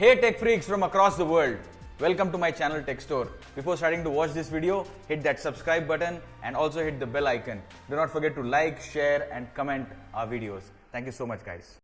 Hey tech freaks from across the world, welcome to my channel Tech Store. Before starting to watch this video, hit that subscribe button and also hit the bell icon. Do not forget to like, share and comment our videos. Thank you so much guys.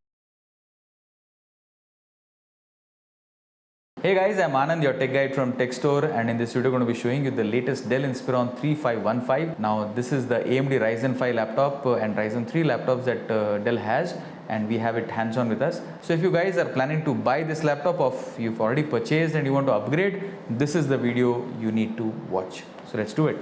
Hey guys, I'm Anand, your tech guide from Tech Store, and in this video I'm going to be showing you the latest Dell Inspiron 3515. Now this is the AMD Ryzen 5 laptop and Ryzen 3 laptops that Dell has, and we have it hands-on with us. So if you guys are planning to buy this laptop or you've already purchased and you want to upgrade, this is the video you need to watch. So let's do it.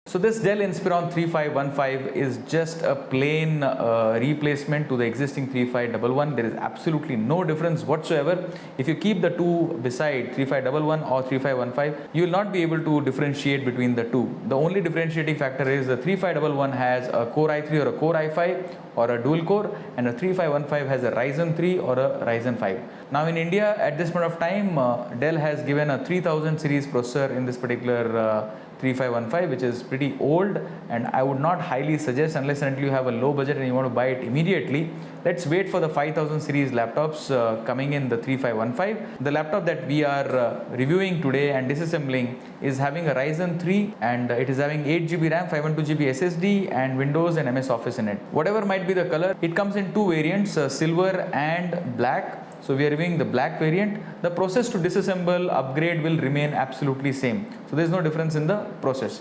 So this Dell Inspiron 3515 is just a plain replacement to the existing 3511. There is absolutely no difference whatsoever. If you keep the two beside 3511 or 3515, you will not be able to differentiate between the two. The only differentiating factor is the 3511 has a Core i3 or a Core i5 or a dual core, and a 3515 has a Ryzen 3 or a Ryzen 5. Now in India at this point of time, Dell has given a 3000 series processor in this particular 3515, which is pretty old, and I would not highly suggest unless and until you have a low budget and you want to buy it immediately. Let's wait for the 5000 series laptops coming in the 3515. The laptop that we are reviewing today and disassembling is having a Ryzen 3, and it is having 8GB RAM, 512GB SSD and Windows and MS Office in it. Whatever might be the color, it comes in two variants, silver and black. So we are reviewing the black variant. The process to disassemble, upgrade will remain absolutely same. So there is no difference in the process.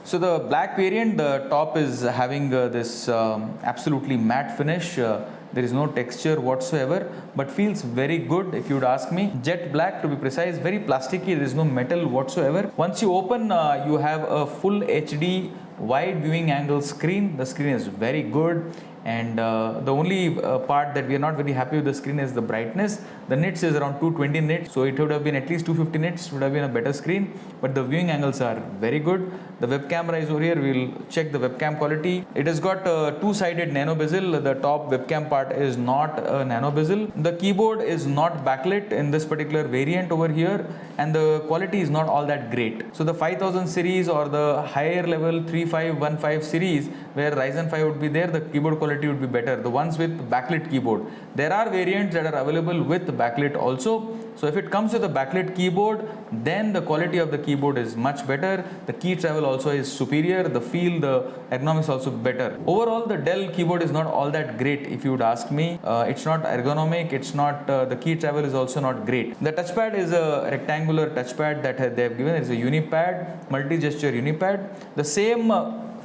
So the black variant, the top is having this absolutely matte finish. There is no texture whatsoever, but feels very good if you would ask me. Jet black to be precise, very plasticky, there is no metal whatsoever. Once you open, you have a full HD wide viewing angle screen. The screen is very good, and the only part that we are not very happy with the screen is the brightness. The nits is around 220 nits, so it would have been at least 250 nits, would have been a better screen, but the viewing angles are very good. The web camera is over here. We'll check the webcam quality. It has got a two-sided nano bezel. The top webcam part is not a nano bezel. The keyboard is not backlit in this particular variant over here, and the quality is not all that great. So the 5000 series or the higher level 3515 series where Ryzen 5 would be there, the keyboard quality would be better. The ones with backlit keyboard. There are variants that are available with backlit also. So if it comes with a backlit keyboard, then the quality of the keyboard is much better. The key travel also is superior. The feel, the ergonomics also better. Overall, the Dell keyboard is not all that great if you would ask me. It's not ergonomic. It's not, the key travel is also not great. The touchpad is a rectangular touchpad that they have given. It's a unipad, multi-gesture unipad. The same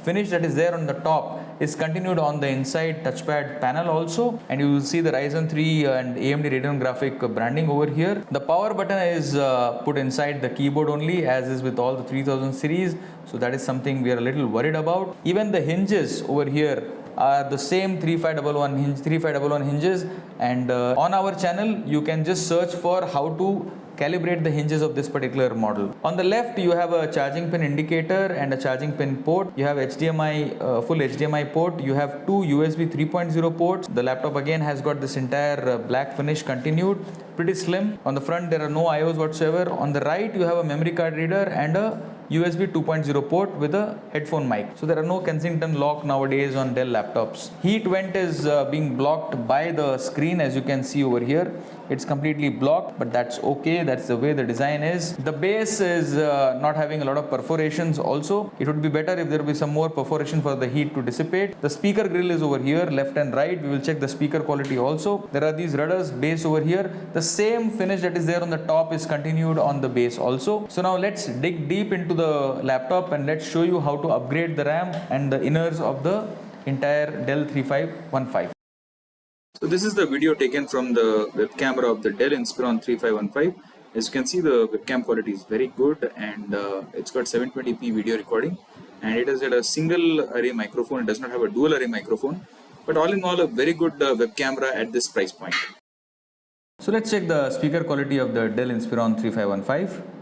finish that is there on the top is continued on the inside touchpad panel also, and you will see the Ryzen 3 and AMD Radeon graphic branding over here. The power button is put inside the keyboard only, as is with all the 3000 series, so that is something we are a little worried about. Even the hinges over here are the same 3511 hinges, and on our channel you can just search for how to calibrate the hinges of this particular model. On the left you have a charging pin indicator and a charging pin port. You have HDMI, full HDMI port. You have two USB 3.0 ports. The laptop again has got this entire black finish continued. Pretty slim. On the front there are no IOs whatsoever. On the right you have a memory card reader and a USB 2.0 port with a headphone mic. So there are no Kensington lock nowadays on Dell laptops. Heat vent is being blocked by the screen, as you can see over here. It's completely blocked, but that's okay. That's the way the design is. The base is not having a lot of perforations also. It would be better if there would be some more perforation for the heat to dissipate. The speaker grill is over here, left and right. We will check the speaker quality also. There are these rudders, base over here. The same finish that is there on the top is continued on the base also. So now let's dig deep into the laptop and let's show you how to upgrade the RAM and the inners of the entire Dell 3515. So this is the video taken from the web camera of the Dell Inspiron 3515. As you can see, the webcam quality is very good, and it's got 720p video recording, and it has got a single array microphone. It does not have a dual array microphone, but all in all a very good web camera at this price point. So let's check the speaker quality of the Dell Inspiron 3515.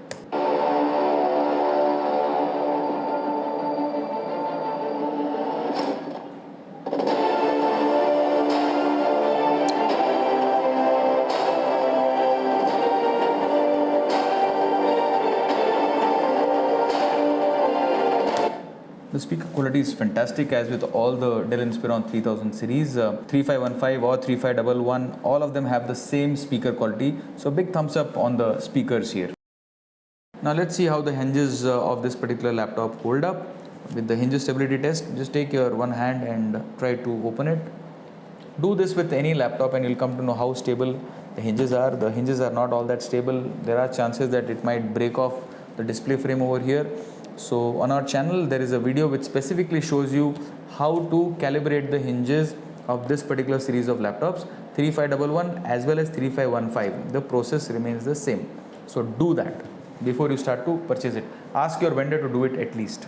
The speaker quality is fantastic as with all the Dell Inspiron 3000 series, 3515 or 3511, all of them have the same speaker quality. So big thumbs up on the speakers here. Now let's see how the hinges of this particular laptop hold up. With the hinge stability test, just take your one hand and try to open it. Do this with any laptop and you'll come to know how stable the hinges are. The hinges are not all that stable. There are chances that it might break off the display frame over here. So on our channel there is a video which specifically shows you how to calibrate the hinges of this particular series of laptops, 3511 as well as 3515. The process remains the same. So do that before you start to purchase it. Ask your vendor to do it at least.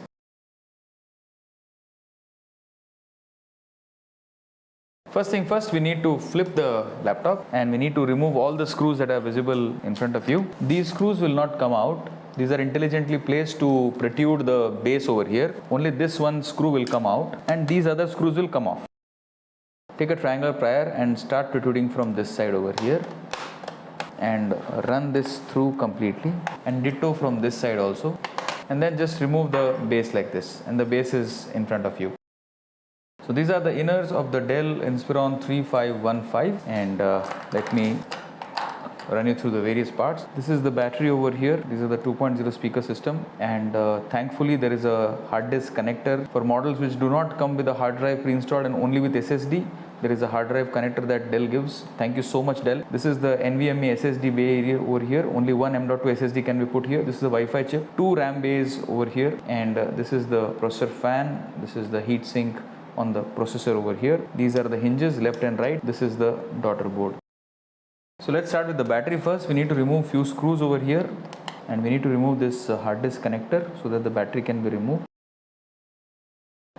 First thing first, we need to flip the laptop and we need to remove all the screws that are visible in front of you. These screws will not come out. These are intelligently placed to protrude the base over here. Only this one screw will come out and these other screws will come off. Take a triangular plier and start protruding from this side over here and run this through completely, and ditto from this side also, and then just remove the base like this, and the base is in front of you. So these are the inners of the Dell Inspiron 3515, and let me run you through the various parts. This is the battery over here. These are the 2.0 speaker system, and thankfully there is a hard disk connector for models which do not come with a hard drive pre-installed and only with SSD. There is a hard drive connector that Dell gives. Thank you so much, Dell. This is the NVMe SSD bay area over here. Only one m.2 SSD can be put here. This is the Wi-Fi chip, 2 RAM bays over here, and this is the processor fan. This is the heat sink on the processor over here. These are the hinges left and right. This is the daughter board. So let's start with the battery first. We need to remove few screws over here, and we need to remove this hard disk connector so that the battery can be removed.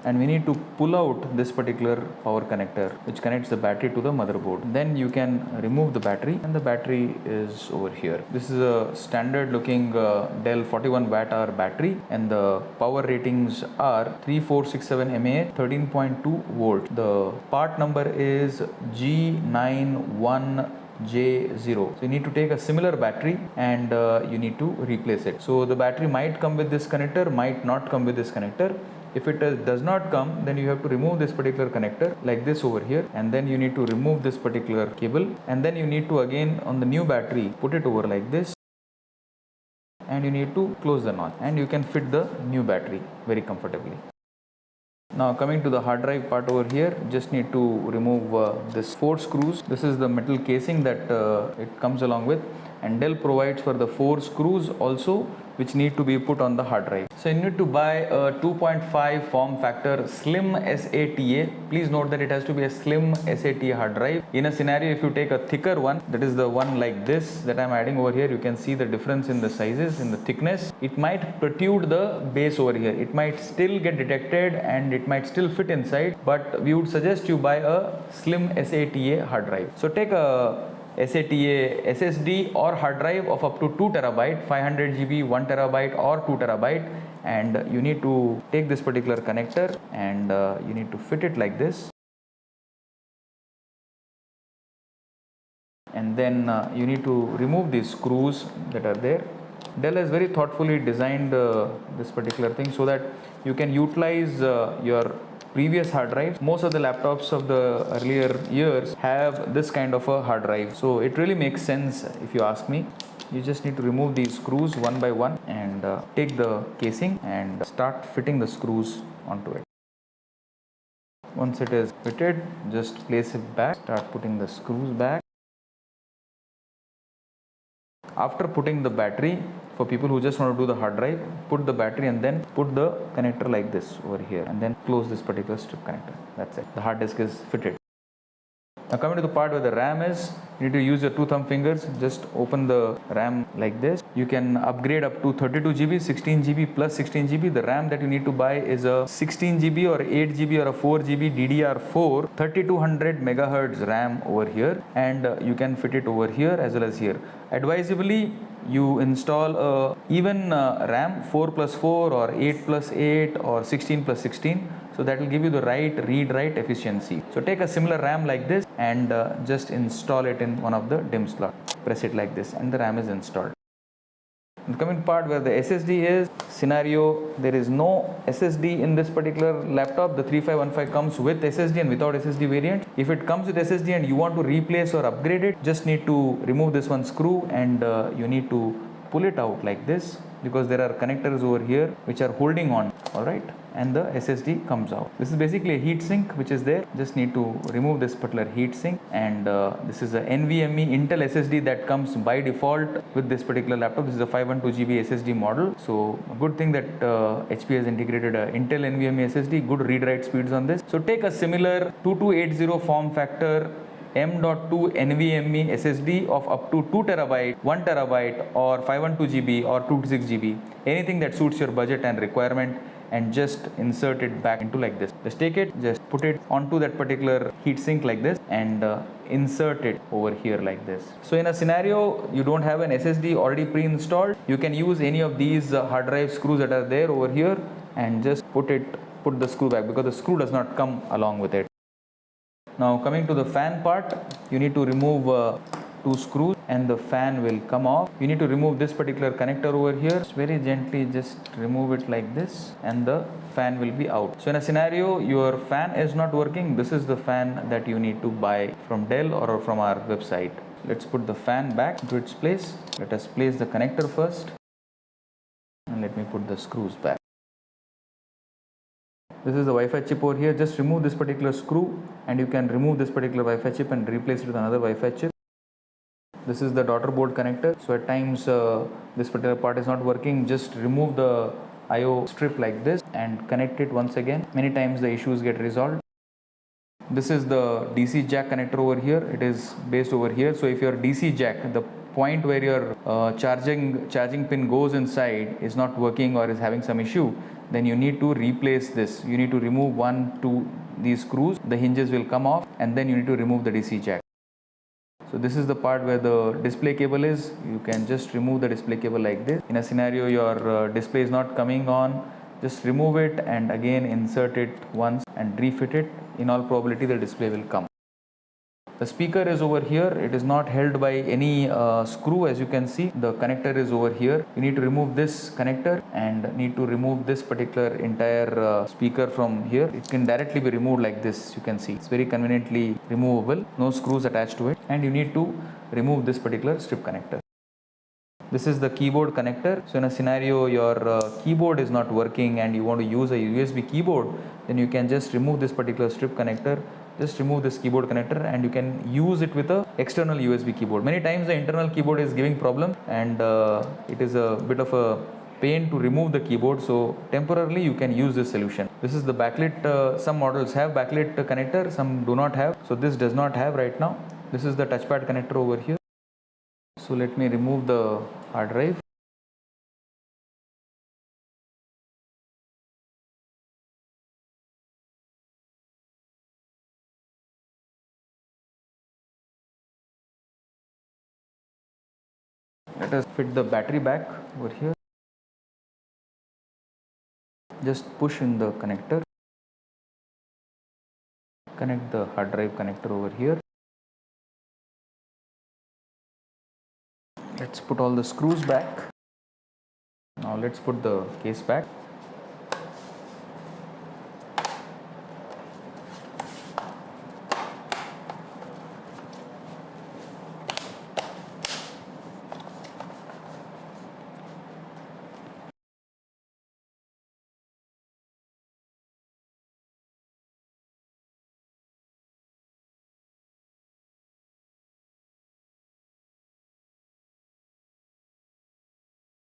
And we need to pull out this particular power connector which connects the battery to the motherboard. Then you can remove the battery, and the battery is over here. This is a standard looking Dell 41 watt hour battery, and the power ratings are 3467 mAh, 13.2 volt. The part number is G91J0. So you need to take a similar battery and you need to replace it. So the battery might come with this connector, might not come with this connector. If it does not come, then you have to remove this particular connector like this over here, and then you need to remove this particular cable, and then you need to again on the new battery put it over like this, and you need to close the knot, and you can fit the new battery very comfortably. Now coming to the hard drive part over here, just need to remove this 4 screws. This is the metal casing that it comes along with, and Dell provides for the 4 screws also which need to be put on the hard drive. So you need to buy a 2.5 form factor slim SATA. Please note that it has to be a slim SATA hard drive. In a scenario if you take a thicker one, that is the one like this that I am adding over here, you can see the difference in the sizes, in the thickness. It might protrude the base over here. It might still get detected and it might still fit inside, but we would suggest you buy a slim SATA hard drive. So take a SATA SSD or hard drive of up to 2 terabyte, 500 GB, 1 terabyte or 2 terabyte, and you need to take this particular connector and you need to fit it like this, and then you need to remove these screws that are there. Dell has very thoughtfully designed this particular thing so that you can utilize your previous hard drive. Most of the laptops of the earlier years have this kind of a hard drive, so it really makes sense if you ask me. You just need to remove these screws one by one and take the casing and start fitting the screws onto it. Once it is fitted, just place it back, start putting the screws back. After putting the battery, for people who just want to do the hard drive, put the battery and then put the connector like this over here, and then close this particular strip connector. That's it. The hard disk is fitted. Now coming to the part where the RAM is, you need to use your 2 thumb fingers, just open the RAM like this. You can upgrade up to 32 GB, 16 GB plus 16 GB. The RAM that you need to buy is a 16 GB or 8 GB or a 4 GB DDR4 3200 megahertz RAM over here, and you can fit it over here as well as here. Advisably, you install a even RAM 4+4 or 8+8 or 16+16, so that will give you the right read-write efficiency. So take a similar RAM like this and just install it in one of the DIMM slot. Press it like this and the RAM is installed. The coming part where the SSD is, scenario, there is no SSD in this particular laptop. The 3515 comes with SSD and without SSD variant. If it comes with SSD and you want to replace or upgrade it, just need to remove this one screw and you need to pull it out like this, because there are connectors over here which are holding on, alright, and the SSD comes out. This is basically a heat sink which is there. Just need to remove this particular heat sink, and this is a NVMe Intel SSD that comes by default with this particular laptop. This is a 512GB SSD model. So a good thing that HP has integrated a Intel NVMe SSD, good read-write speeds on this. So take a similar 2280 form factor m.2 NVMe SSD of up to 2 TB, 1 TB or 512GB or 256GB, anything that suits your budget and requirement, and just insert it back into like this. Just take it, just put it onto that particular heat sink like this, and insert it over here like this. So in a scenario you don't have an SSD already pre-installed, you can use any of these hard drive screws that are there over here and just put the screw back, because the screw does not come along with it. Now coming to the fan part, you need to remove 2 screws and the fan will come off. You need to remove this particular connector over here. Just very gently just remove it like this and the fan will be out. So in a scenario your fan is not working, this is the fan that you need to buy from Dell or from our website. Let's put the fan back into its place. Let us place the connector first and let me put the screws back. This is the Wi-Fi chip over here. Just remove this particular screw and you can remove this particular Wi-Fi chip and replace it with another Wi-Fi chip. This is the daughter board connector. So at times this particular part is not working. Just remove the IO strip like this and connect it once again. Many times the issues get resolved. This is the DC jack connector over here. It is based over here. So if your DC jack, the point where your charging pin goes inside is not working or is having some issue, then you need to replace this. You need to remove 2 these screws, the hinges will come off, and then you need to remove the DC jack. So this is the part where the display cable is. You can just remove the display cable like this. In a scenario your display is not coming on, just remove it and again insert it once and refit it. In all probability the display will come. The speaker is over here. It is not held by any screw, as you can see. The connector is over here. You need to remove this connector and need to remove this particular entire speaker from here. It can directly be removed like this. You can see it's very conveniently removable. No screws attached to it. And you need to remove this particular strip connector. This is the keyboard connector. So in a scenario your keyboard is not working and you want to use a USB keyboard, then you can just remove this particular strip connector. Just remove this keyboard connector and you can use it with a external USB keyboard. Many times the internal keyboard is giving problem and it is a bit of a pain to remove the keyboard. So temporarily you can use this solution. This is the backlit. Some models have backlit connector, some do not have. So this does not have right now. This is the touchpad connector over here. So let me remove the hard drive. Let us fit the battery back over here. Just push in the connector. Connect the hard drive connector over here. Let's put all the screws back. Now let's put the case back.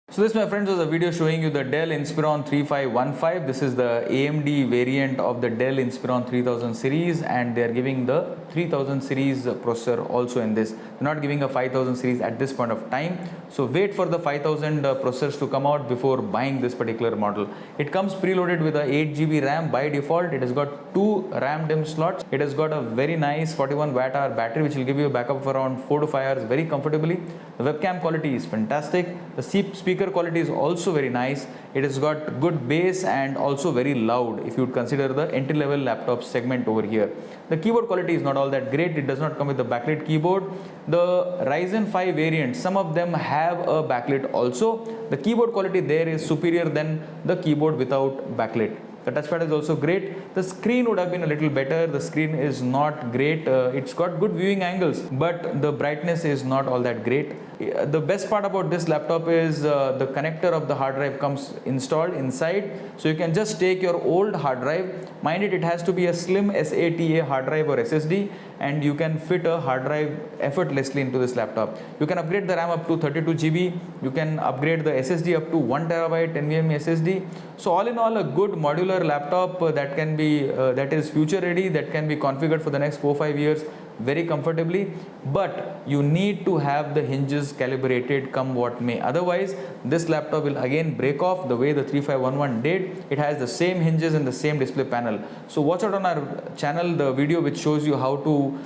So this, my friends, was a video showing you the Dell Inspiron 3515. This is the AMD variant of the Dell Inspiron 3000 series, and they are giving the 3000 series processor also in this. They're not giving a 5000 series at this point of time. So wait for the 5000 processors to come out before buying this particular model. It comes preloaded with a 8GB RAM by default. It has got 2 RAM DIMM slots. It has got a very nice 41 watt-hour battery which will give you a backup of around 4 to 5 hours very comfortably. The webcam quality is fantastic. The speaker quality is also very nice. It has got good bass and also very loud if you would consider the entry-level laptop segment over here. The keyboard quality is not all all that great. It does not come with the backlit keyboard. The Ryzen 5 variants, some of them have a backlit also. The keyboard quality there is superior than the keyboard without backlit. The touchpad is also great. The screen would have been a little better. The screen is not great. It's got good viewing angles, but the brightness is not all that great. The best part about this laptop is the connector of the hard drive comes installed inside. So you can just take your old hard drive. Mind it, it has to be a slim SATA hard drive or SSD, and you can fit a hard drive effortlessly into this laptop. You can upgrade the RAM up to 32 GB. You can upgrade the SSD up to 1 TB NVMe SSD. So all in all, a good modular laptop that can be that is future ready, that can be configured for the next 4-5 years very comfortably. But you need to have the hinges calibrated come what may. Otherwise, this laptop will again break off the way the 3511 did. It has the same hinges and the same display panel. So watch out on our channel the video which shows you how to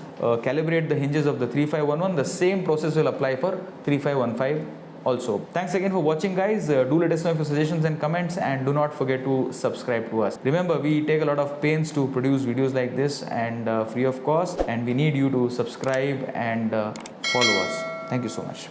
calibrate the hinges of the 3511. The same process will apply for 3515 also. Thanks again for watching, guys. Do let us know your suggestions and comments, and do not forget to subscribe to us. Remember, we take a lot of pains to produce videos like this, and free of cost, and we need you to subscribe and follow us. Thank you so much.